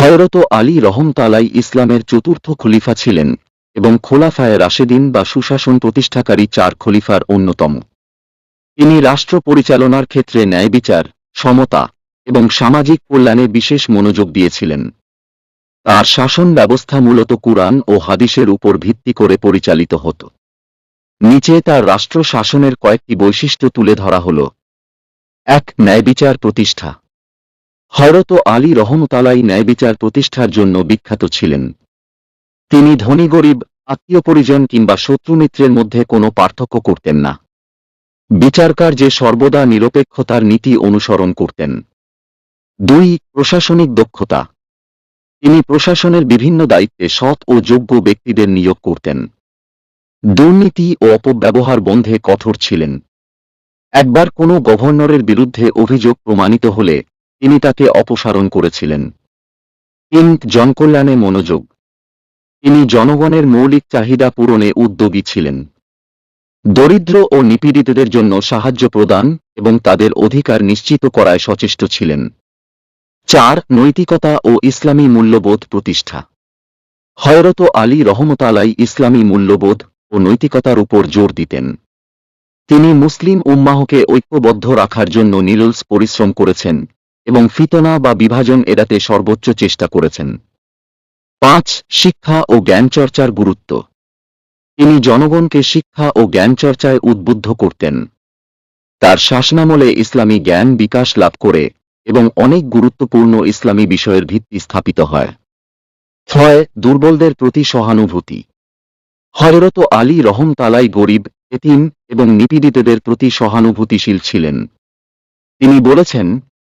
হযরত আলী রহমতুল্লাহ ইসলামের চতুর্থ খলিফা ছিলেন এবং খোলাফায়ে রাশেদিন বা সুশাসন প্রতিষ্ঠাকারী 4 খলিফার অন্যতম। তিনি রাষ্ট্র পরিচালনার ক্ষেত্রে ন্যায়বিচার, সমতা এবং সামাজিক কল্যাণে বিশেষ মনোযোগ দিয়েছিলেন। তার শাসন ব্যবস্থা মূলত কুরআন ও হাদিসের উপর ভিত্তি করে পরিচালিত হতো। নিচে তার রাষ্ট্র শাসনের কয়েকটি বৈশিষ্ট্য তুলে ধরা হল। 1. ন্যায়বিচার প্রতিষ্ঠা। হযরত আলী রহমতুল্লাহ ন্যায়বিচার প্রতিষ্ঠার জন্য বিখ্যাত ছিলেন। তিনি ধনী গরিব, আত্মীয় পরিজন কিংবা শত্রু মিত্রের মধ্যে কোনো পার্থক্য করতেন না। বিচারকার্যে সর্বদা নিরপেক্ষতার নীতি অনুসরণ করতেন। 2. প্রশাসনিক দক্ষতা। তিনি প্রশাসনের বিভিন্ন দায়িত্বে সৎ ও যোগ্য ব্যক্তিদের নিয়োগ করতেন। দুর্নীতি ও অপব্যবহার বন্ধে কঠোর ছিলেন। একবার কোনো গভর্নরের বিরুদ্ধে অভিযোগ প্রমাণিত হলে তিনি তাকে অপসারণ করেছিলেন। 3. জনকল্যাণে মনোযোগ। তিনি জনগণের মৌলিক চাহিদা পূরণে উদ্যোগী ছিলেন। দরিদ্র ও নিপীড়িতদের জন্য সাহায্য প্রদান এবং তাদের অধিকার নিশ্চিত করায় সচেষ্ট ছিলেন। 4. নৈতিকতা ও ইসলামী মূল্যবোধ প্রতিষ্ঠা। হযরত আলী রহমতুল্লাহ ইসলামী মূল্যবোধ ও নৈতিকতার উপর জোর দিতেন। তিনি মুসলিম উম্মাহকে ঐক্যবদ্ধ রাখার জন্য নিরলস পরিশ্রম করেছেন এবং ফিতনা বা বিভাজন এড়াতে সর্বোচ্চ চেষ্টা করেছেন। 5. শিক্ষা ও জ্ঞানচর্চার গুরুত্ব। তিনি জনগণকে শিক্ষা ও জ্ঞানচর্চায় উদ্বুদ্ধ করতেন। তার শাসনামলে ইসলামী জ্ঞান বিকাশ লাভ করে এবং অনেক গুরুত্বপূর্ণ ইসলামী বিষয়ের ভিত্তি স্থাপিত হয়। 6. দুর্বলদের প্রতি সহানুভূতি। হযরত আলী রহমতুল্লাহ গরিব, এতিম এবং নিপীড়িতদের প্রতি সহানুভূতিশীল ছিলেন। তিনি বলেছেন,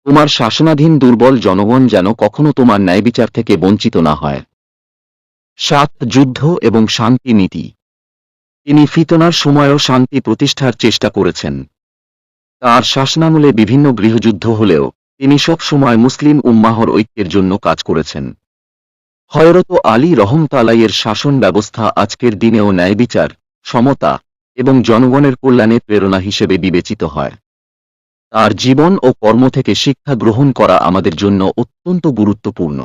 তোমার শাসনাধীন দুর্বল জনগণ যেন কখনো তোমার ন্যায়বিচার থেকে বঞ্চিত না হয়। 7. যুদ্ধ এবং শান্তি নীতি। তিনি ফিতনার সময়ও শান্তি প্রতিষ্ঠার চেষ্টা করেছেন। তার শাসনামলে বিভিন্ন গৃহযুদ্ধ হলেও তিনি সব সময় মুসলিম উম্মাহর ঐক্যের জন্য কাজ করেছেন। হযরত আলী রহমতুল্লাহের শাসন ব্যবস্থা আজকের দিনেও ন্যায়বিচার, সমতা এবং জনগণের কল্যাণে প্রেরণা হিসেবে বিবেচিত হয়। তার জীবন ও কর্ম থেকে শিক্ষা গ্রহণ করা আমাদের জন্য অত্যন্ত গুরুত্বপূর্ণ।